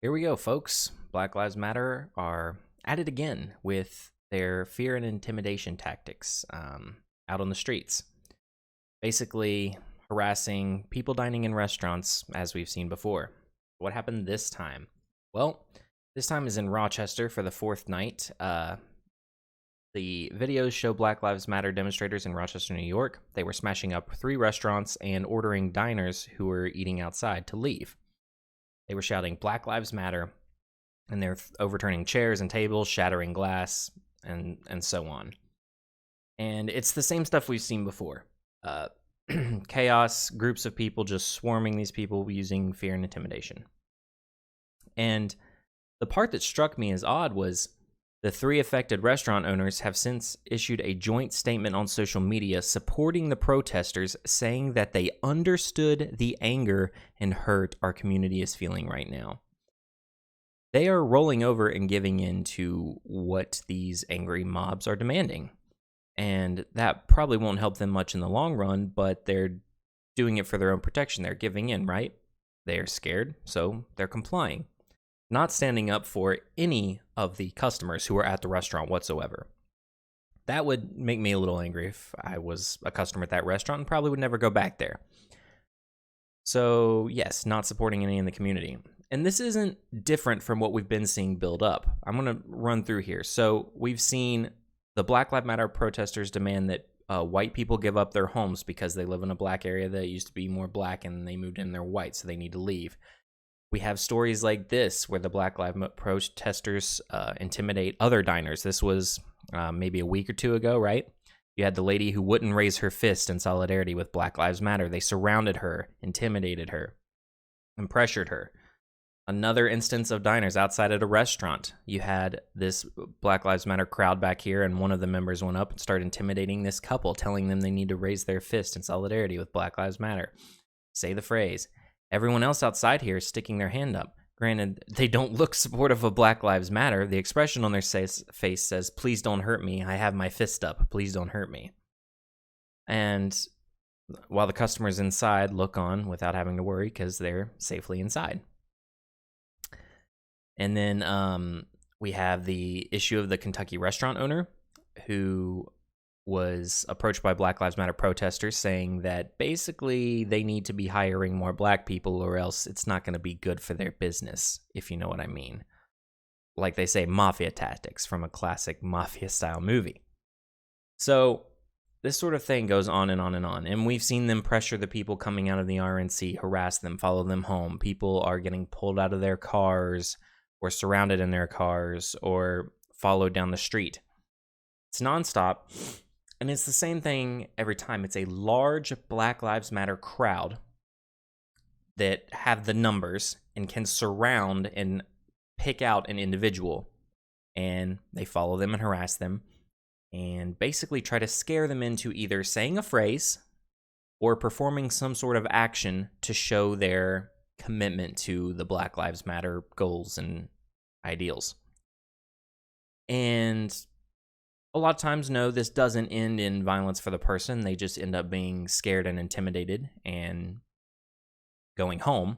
Here we go, folks. Black Lives Matter are at it again with their fear and intimidation tactics out on the streets. Basically, harassing people dining in restaurants, as we've seen before. What happened this time? Well, this time is in Rochester for the fourth night. The videos show Black Lives Matter demonstrators in Rochester, New York. They were smashing up 3 restaurants and ordering diners who were eating outside to leave. They were shouting Black Lives Matter, and they're overturning chairs and tables, shattering glass, and so on. And it's the same stuff we've seen before. Chaos, groups of people just swarming these people using fear and intimidation. And the part that struck me as odd was the 3 affected restaurant owners have since issued a joint statement on social media supporting the protesters, saying that they understood the anger and hurt our community is feeling right now. They are rolling over and giving in to what these angry mobs are demanding. And that probably won't help them much in the long run, but they're doing it for their own protection. They're giving in, right? They are scared, so they're complying. Not standing up for any of the customers who are at the restaurant whatsoever. That would make me a little angry if I was a customer at that restaurant and probably would never go back there. So, yes, not supporting any in the community. And this isn't different from what we've been seeing build up. I'm going to run through here. So, we've seen the Black Lives Matter protesters demand that white people give up their homes because they live in a black area that used to be more black and they moved in, they're white, so they need to leave. We have stories like this where the Black Lives Matter protesters intimidate other diners. This was maybe a week or 2 ago, right? You had the lady who wouldn't raise her fist in solidarity with Black Lives Matter. They surrounded her, intimidated her, and pressured her. Another instance of diners outside at a restaurant. You had this Black Lives Matter crowd back here, and one of the members went up and started intimidating this couple, telling them they need to raise their fist in solidarity with Black Lives Matter. Say the phrase. Everyone else outside here is sticking their hand up. Granted, they don't look supportive of Black Lives Matter. The expression on their face says, "Please don't hurt me. I have my fist up. Please don't hurt me." And while the customers inside look on without having to worry because they're safely inside. And then we have the issue of the Kentucky restaurant owner who was approached by Black Lives Matter protesters saying that basically they need to be hiring more black people or else it's not going to be good for their business, if you know what I mean. Like they say, mafia tactics from a classic mafia-style movie. So this sort of thing goes on and on and on. And we've seen them pressure the people coming out of the RNC, harass them, follow them home. People are getting pulled out of their cars or surrounded in their cars or followed down the street. It's nonstop. And it's the same thing every time. It's a large Black Lives Matter crowd that have the numbers and can surround and pick out an individual. And they follow them and harass them and basically try to scare them into either saying a phrase or performing some sort of action to show their commitment to the Black Lives Matter goals and ideals. And a lot of times, no, this doesn't end in violence for the person. They just end up being scared and intimidated and going home.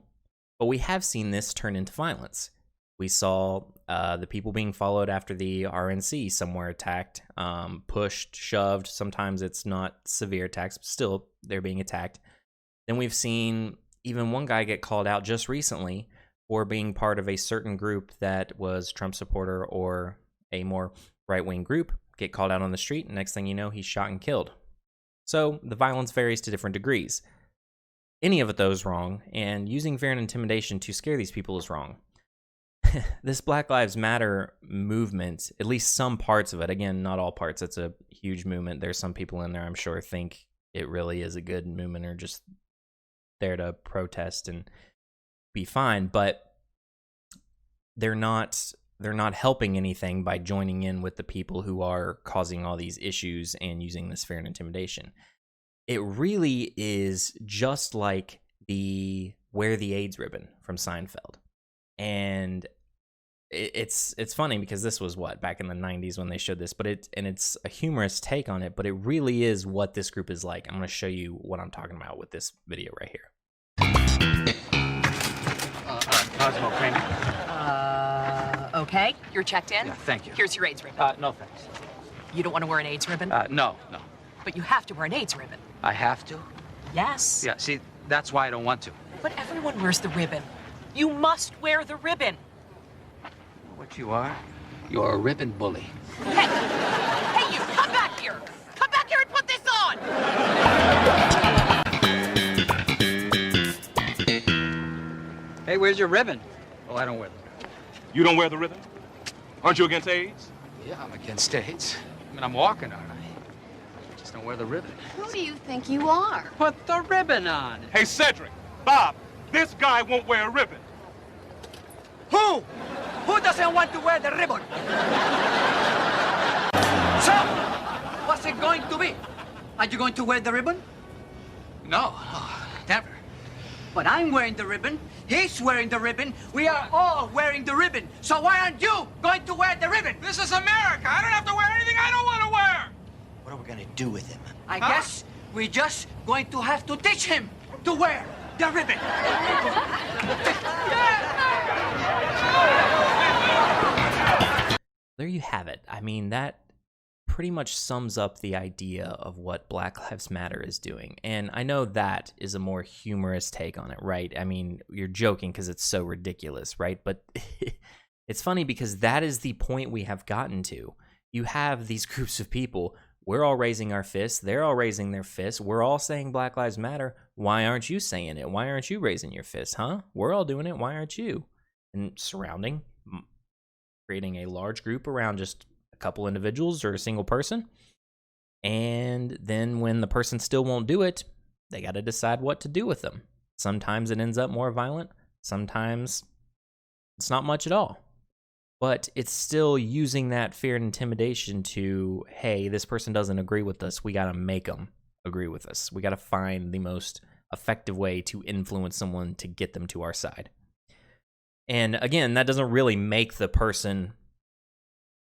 But we have seen this turn into violence. We saw the people being followed after the RNC. Some were attacked, pushed, shoved. Sometimes it's not severe attacks, but still they're being attacked. Then we've seen even one guy get called out just recently for being part of a certain group that was Trump supporter or a more right-wing group. Get called out on the street, and next thing you know, he's shot and killed. So the violence varies to different degrees. Any of it, though, is wrong, and using fear and intimidation to scare these people is wrong. This Black Lives Matter movement, at least some parts of it, again, not all parts, it's a huge movement. There's some people in there, I'm sure, think it really is a good movement or just there to protest and be fine, but they're not helping anything by joining in with the people who are causing all these issues and using this fear and intimidation. It really is just like the Wear the AIDS ribbon from Seinfeld. And it's funny because this was back in the 90s when they showed this, but it's a humorous take on it, but it really is what this group is like. I'm going to show you what I'm talking about with this video right here. Cosmo Kramer. Okay, you're checked in? Yeah, thank you. Here's your AIDS ribbon. No thanks. You don't want to wear an AIDS ribbon? No. But you have to wear an AIDS ribbon. I have to? Yes. Yeah, see, that's why I don't want to. But everyone wears the ribbon. You must wear the ribbon. What you are? You're a ribbon bully. Hey, you, come back here. Come back here and put this on. Hey, where's your ribbon? Oh, I don't wear the ribbon. You don't wear the ribbon? Aren't you against AIDS? Yeah, I'm against AIDS. I mean, I'm walking, aren't I? I just don't wear the ribbon. Who do you think you are? Put the ribbon on. Hey, Cedric, Bob, this guy won't wear a ribbon. Who? Who doesn't want to wear the ribbon? So, what's it going to be? Are you going to wear the ribbon? No, never. But I'm wearing the ribbon. He's wearing the ribbon. We are all wearing the ribbon. So why aren't you going to wear the ribbon? This is America. I don't have to wear anything I don't want to wear. What are we gonna do with him? I guess we're just going to have to teach him to wear the ribbon. There you have it. I mean, that pretty much sums up the idea of what Black Lives Matter is doing. And I know that is a more humorous take on it, right? I mean, you're joking because it's so ridiculous, right? But it's funny because that is the point we have gotten to. You have these groups of people. We're all raising our fists. They're all raising their fists. We're all saying Black Lives Matter. Why aren't you saying it? Why aren't you raising your fists, huh? We're all doing it. Why aren't you? And creating a large group around just a couple individuals or a single person. And then when the person still won't do it, they got to decide what to do with them. Sometimes it ends up more violent. Sometimes it's not much at all. But it's still using that fear and intimidation to, hey, this person doesn't agree with us. We got to make them agree with us. We got to find the most effective way to influence someone to get them to our side. And again, that doesn't really make the person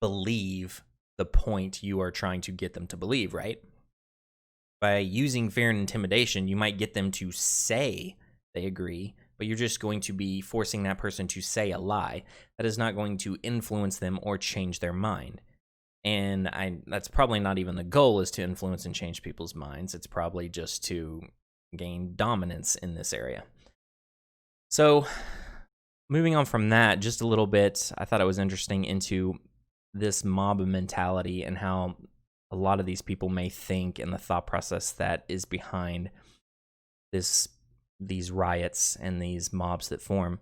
believe the point you are trying to get them to believe, right? By using fear and intimidation, you might get them to say they agree, but you're just going to be forcing that person to say a lie. That is not going to influence them or change their mind. And that's probably not even the goal, is to influence and change people's minds. It's probably just to gain dominance in this area. So, moving on from that just a little bit, I thought it was interesting into this mob mentality and how a lot of these people may think, and the thought process that is behind these riots and these mobs that form.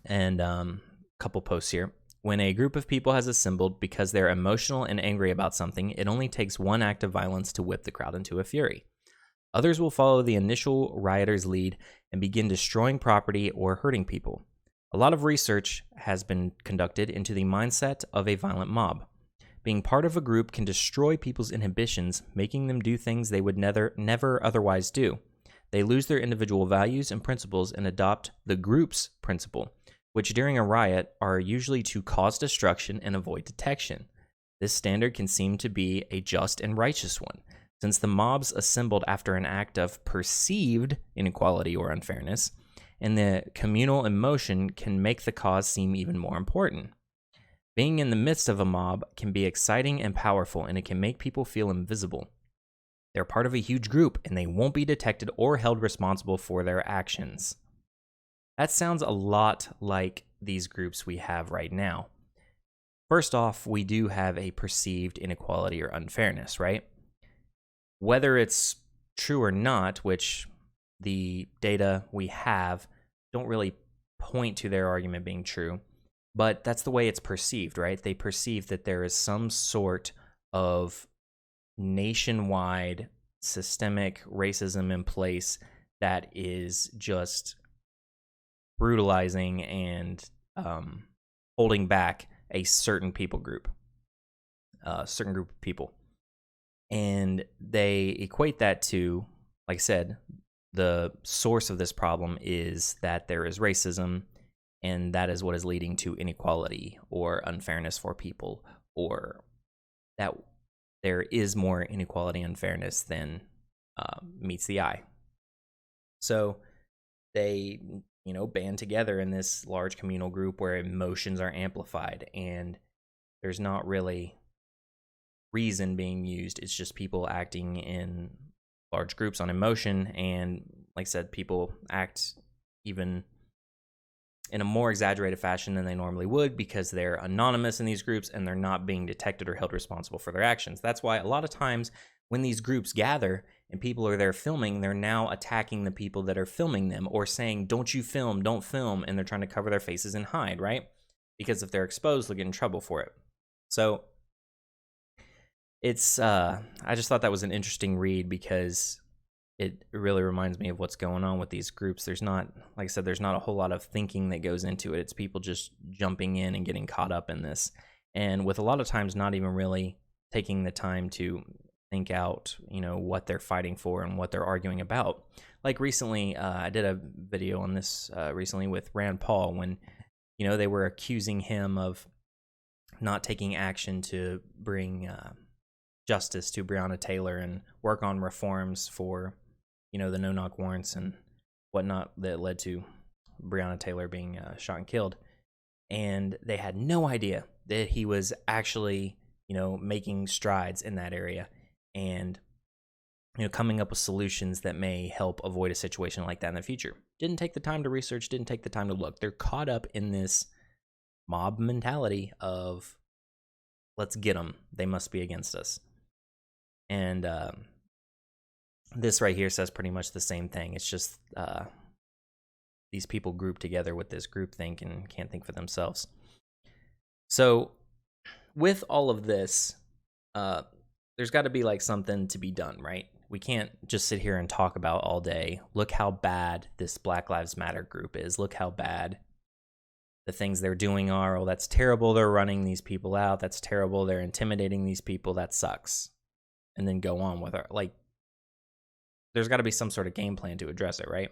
And a couple posts here. When a group of people has assembled because they're emotional and angry about something, it only takes one act of violence to whip the crowd into a fury. Others will follow the initial rioters' lead and begin destroying property or hurting people. A lot of research has been conducted into the mindset of a violent mob. Being part of a group can destroy people's inhibitions, making them do things they would never otherwise do. They lose their individual values and principles and adopt the group's principle, which during a riot are usually to cause destruction and avoid detection. This standard can seem to be a just and righteous one, since the mobs assembled after an act of perceived inequality or unfairness, and the communal emotion can make the cause seem even more important. Being in the midst of a mob can be exciting and powerful, and it can make people feel invisible. They're part of a huge group, and they won't be detected or held responsible for their actions. That sounds a lot like these groups we have right now. First off, we do have a perceived inequality or unfairness, right? Whether it's true or not, which the data we have don't really point to their argument being true, but that's the way it's perceived, right? They perceive that there is some sort of nationwide systemic racism in place that is just brutalizing and holding back a certain group of people. And they equate that to, like I said, the source of this problem is that there is racism, and that is what is leading to inequality or unfairness for people, or that there is more inequality and unfairness than meets the eye. So they band together in this large communal group where emotions are amplified and there's not really reason being used. It's just people acting in large groups on emotion. And like I said, people act even in a more exaggerated fashion than they normally would because they're anonymous in these groups and they're not being detected or held responsible for their actions. That's why a lot of times when these groups gather and people are there filming, they're now attacking the people that are filming them or saying, don't you film, don't film, and they're trying to cover their faces and hide, right? Because if they're exposed, they'll get in trouble for it. So it's, I just thought that was an interesting read because it really reminds me of what's going on with these groups. There's not, like I said, there's not a whole lot of thinking that goes into it. It's people just jumping in and getting caught up in this. And with a lot of times not even really taking the time to think out, what they're fighting for and what they're arguing about. Like recently, I did a video on this recently with Rand Paul when, they were accusing him of not taking action to bring justice to Breonna Taylor and work on reforms for, the no-knock warrants and whatnot that led to Breonna Taylor being shot and killed. And they had no idea that he was actually, making strides in that area and, coming up with solutions that may help avoid a situation like that in the future. Didn't take the time to research, didn't take the time to look. They're caught up in this mob mentality of, let's get them. They must be against us. And this right here says pretty much the same thing. It's just these people group together with this groupthink and can't think for themselves. So with all of this, there's got to be like something to be done, right? We can't just sit here and talk about all day. Look how bad this Black Lives Matter group is. Look how bad the things they're doing are. Oh, that's terrible. They're running these people out. That's terrible. They're intimidating these people. That sucks. And then go on with it. Like, there's got to be some sort of game plan to address it, right?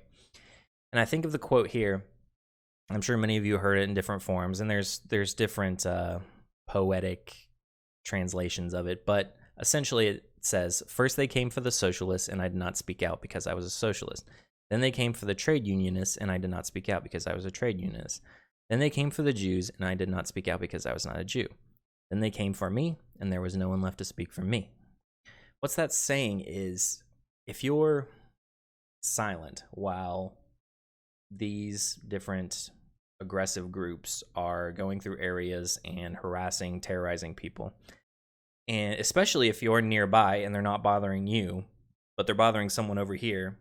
And I think of the quote here. I'm sure many of you heard it in different forms, and there's different poetic translations of it, but essentially it says, first they came for the socialists, and I did not speak out because I was a socialist. Then they came for the trade unionists, and I did not speak out because I was a trade unionist. Then they came for the Jews, and I did not speak out because I was not a Jew. Then they came for me, and there was no one left to speak for me. What's that saying is, if you're silent while these different aggressive groups are going through areas and harassing, terrorizing people, and especially if you're nearby and they're not bothering you, but they're bothering someone over here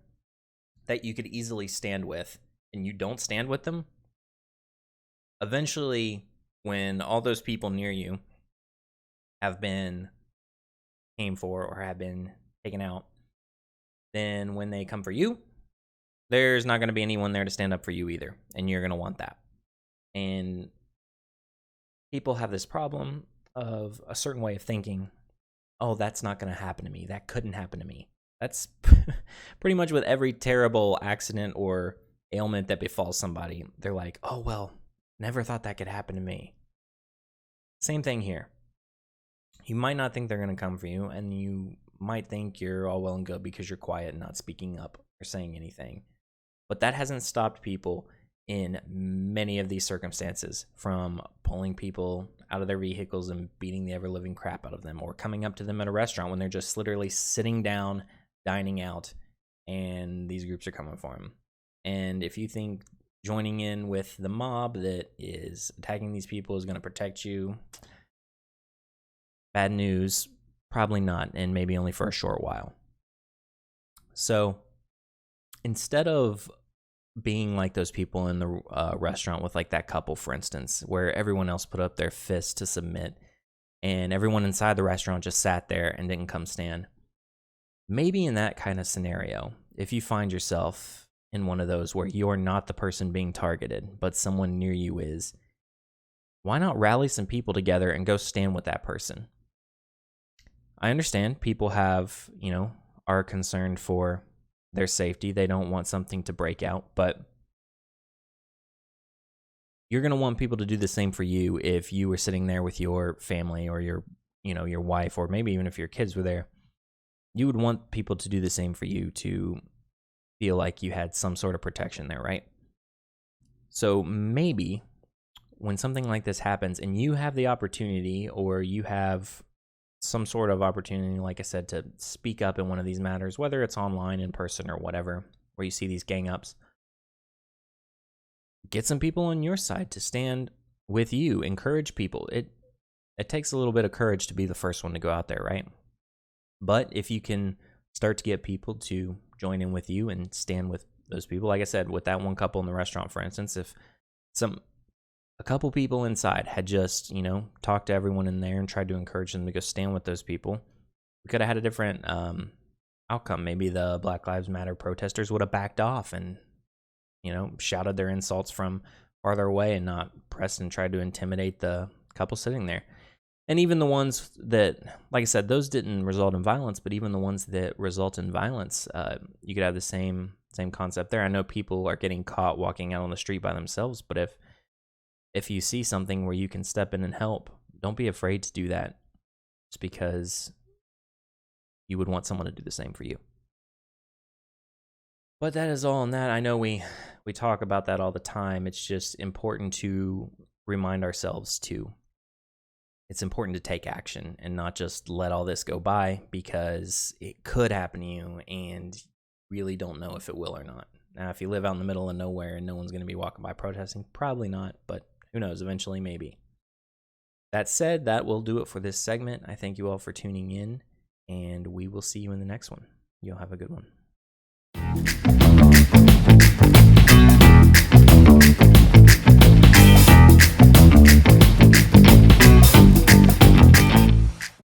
that you could easily stand with, and you don't stand with them, eventually when all those people near you have been aimed for or have been taken out, then when they come for you, there's not going to be anyone there to stand up for you either, and you're going to want that. And people have this problem of a certain way of thinking, oh, that's not going to happen to me. That couldn't happen to me. That's pretty much with every terrible accident or ailment that befalls somebody. They're like, oh, well, never thought that could happen to me. Same thing here. You might not think they're going to come for you, and you might think you're all well and good because you're quiet and not speaking up or saying anything. But that hasn't stopped people in many of these circumstances from pulling people out of their vehicles and beating the ever-living crap out of them, or coming up to them at a restaurant when they're just literally sitting down, dining out, and these groups are coming for them. And if you think joining in with the mob that is attacking these people is going to protect you, bad news, probably not, and maybe only for a short while. So instead of being like those people in the restaurant with like that couple, for instance, where everyone else put up their fists to submit and everyone inside the restaurant just sat there and didn't come stand, maybe in that kind of scenario, if you find yourself in one of those where you're not the person being targeted, but someone near you is, why not rally some people together and go stand with that person? I understand people have, are concerned for their safety. They don't want something to break out, but you're going to want people to do the same for you if you were sitting there with your family or your wife, or maybe even if your kids were there. You would want people to do the same for you to feel like you had some sort of protection there, right? So maybe when something like this happens and you have the opportunity, or you have some sort of opportunity, like I said, to speak up in one of these matters, whether it's online, in person, or whatever, where you see these gang ups, get some people on your side to stand with you. Encourage people. It takes a little bit of courage to be the first one to go out there, right? But if you can start to get people to join in with you and stand with those people, like I said, with that one couple in the restaurant, for instance, if a couple people inside had just, talked to everyone in there and tried to encourage them to go stand with those people, we could have had a different outcome. Maybe the Black Lives Matter protesters would have backed off and, shouted their insults from farther away and not pressed and tried to intimidate the couple sitting there. And even the ones that, like I said, those didn't result in violence, but even the ones that result in violence, you could have the same concept there. I know people are getting caught walking out on the street by themselves, but if you see something where you can step in and help, don't be afraid to do that, just because you would want someone to do the same for you. But that is all on that. I know we talk about that all the time. It's just important to remind ourselves it's important to take action and not just let all this go by, because it could happen to you and you really don't know if it will or not. Now, if you live out in the middle of nowhere and no one's going to be walking by protesting, probably not, but who knows, eventually maybe. That said, that will do it for this segment. I thank you all for tuning in, and we will see you in the next one. You'll have a good one.